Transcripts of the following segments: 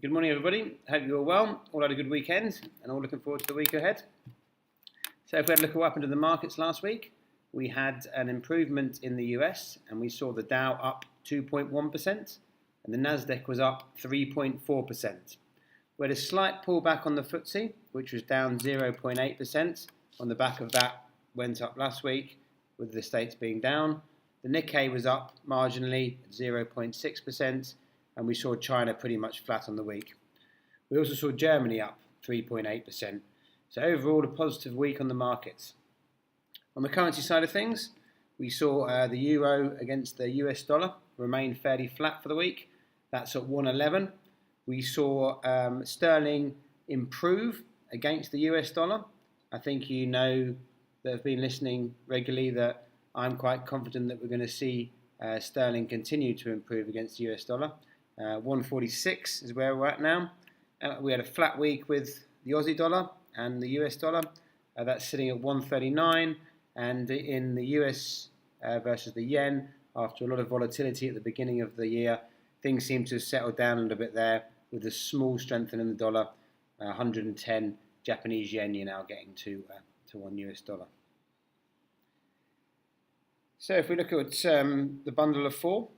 Good morning, everybody. Hope you're all well. All had a good weekend and all looking forward to the week ahead. So if we had a look at what happened to the markets last week, we had an improvement in the US and we saw the Dow up 2.1% and the Nasdaq was up 3.4%. We had a slight pullback on the FTSE, which was down 0.8%. On the back of that, went up last week with the States being down. The Nikkei was up marginally at 0.6%. And we saw China pretty much flat on the week. We also saw Germany up 3.8%. So overall, a positive week on the markets. On the currency side of things, we saw the euro against the US dollar remain fairly flat for the week. That's at 111. We saw sterling improve against the US dollar. I think you know that have been listening regularly that I'm quite confident that we're going to see sterling continue to improve against the US dollar. 146 is where we're at now. We had a flat week with the Aussie dollar and the US dollar. That's sitting at 139. And in the US versus the yen, after a lot of volatility at the beginning of the year, things seem to have settled down a little bit there with a small strengthening in the dollar. 110 Japanese yen you're now getting to 1 US dollar. So if we look at the bundle of four,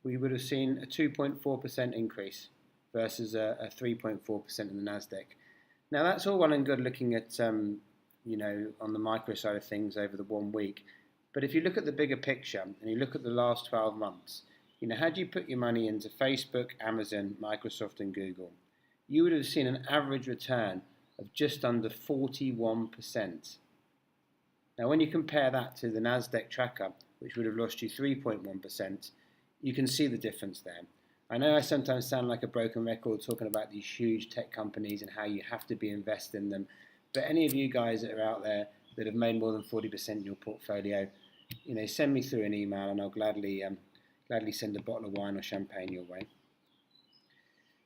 we would have seen a 2.4% increase versus a 3.4% in the Nasdaq. Now that's all well and good looking at on the micro side of things over the 1 week. But if you look at the bigger picture and you look at the last 12 months, had you put your money into Facebook, Amazon, Microsoft and Google, you would have seen an average return of just under 41%. Now when you compare that to the Nasdaq tracker, which would have lost you 3.1%, you can see the difference there. I know I sometimes sound like a broken record talking about these huge tech companies and how you have to be invested in them. But any of you guys that are out there that have made more than 40% in your portfolio, send me through an email and I'll gladly send a bottle of wine or champagne your way.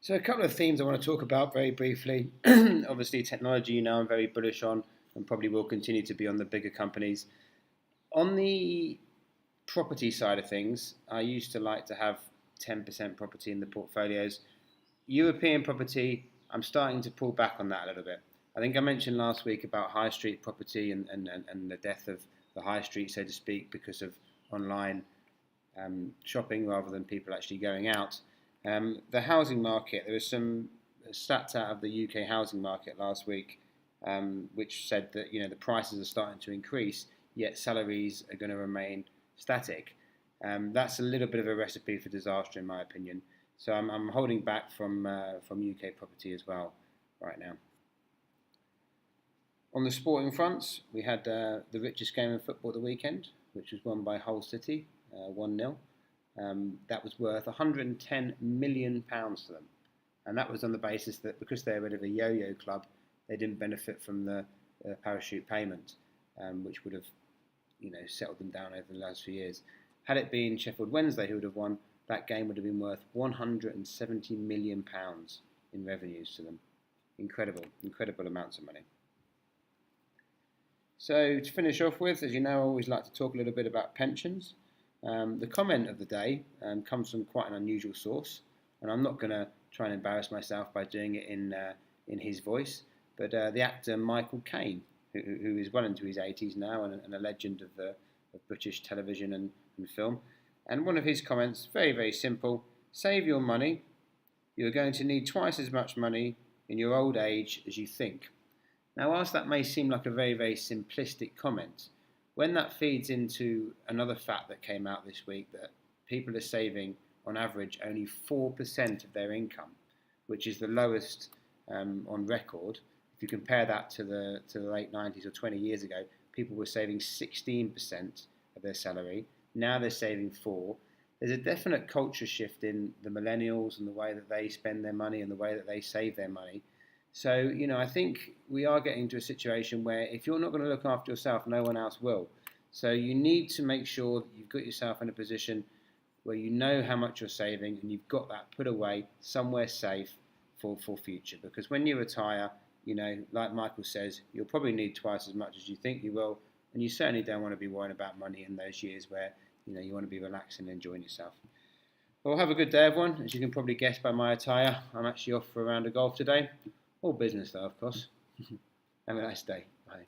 So a couple of themes I want to talk about very briefly. Obviously technology, I'm very bullish on and probably will continue to be on the bigger companies. On the property side of things, I used to like to have 10% property in the portfolios. European property, I'm starting to pull back on that a little bit. I think I mentioned last week about high street property and the death of the high street, so to speak, because of online shopping rather than people actually going out. The housing market, there was some stats out of the UK housing market last week which said that the prices are starting to increase, yet salaries are going to remain static. That's a little bit of a recipe for disaster in my opinion. So I'm holding back from UK property as well right now. On the sporting fronts, we had the richest game of football at the weekend, which was won by Hull City, 1-0. That was worth £110 million to them. And that was on the basis that because they're rid of a yo-yo club, they didn't benefit from the parachute payment, which would have settled them down over the last few years. Had it been Sheffield Wednesday who would have won, that game would have been worth £170 million in revenues to them. Incredible amounts of money. So to finish off with, as you know, I always like to talk a little bit about pensions. The comment of the day comes from quite an unusual source, and I'm not going to try and embarrass myself by doing it in his voice, but the actor Michael Caine, who is well into his 80s now and a legend of British television and film. And one of his comments, very, very simple: save your money. You're going to need twice as much money in your old age as you think. Now, whilst that may seem like a very, very simplistic comment, when that feeds into another fact that came out this week, that people are saving on average only 4% of their income, which is the lowest on record. If you compare that to the late 90s or 20 years ago, people were saving 16% of their salary. Now they're saving 4%. There's a definite culture shift in the millennials and the way that they spend their money and the way that they save their money. So, I think we are getting to a situation where if you're not going to look after yourself, no one else will. So you need to make sure that you've got yourself in a position where you know how much you're saving and you've got that put away somewhere safe for future. Because when you retire, like Michael says, you'll probably need twice as much as you think you will, and you certainly don't want to be worrying about money in those years where you want to be relaxing and enjoying yourself. Well, have a good day, everyone. As you can probably guess by my attire, I'm actually off for a round of golf today. All business, though, of course. Have a nice day. Bye.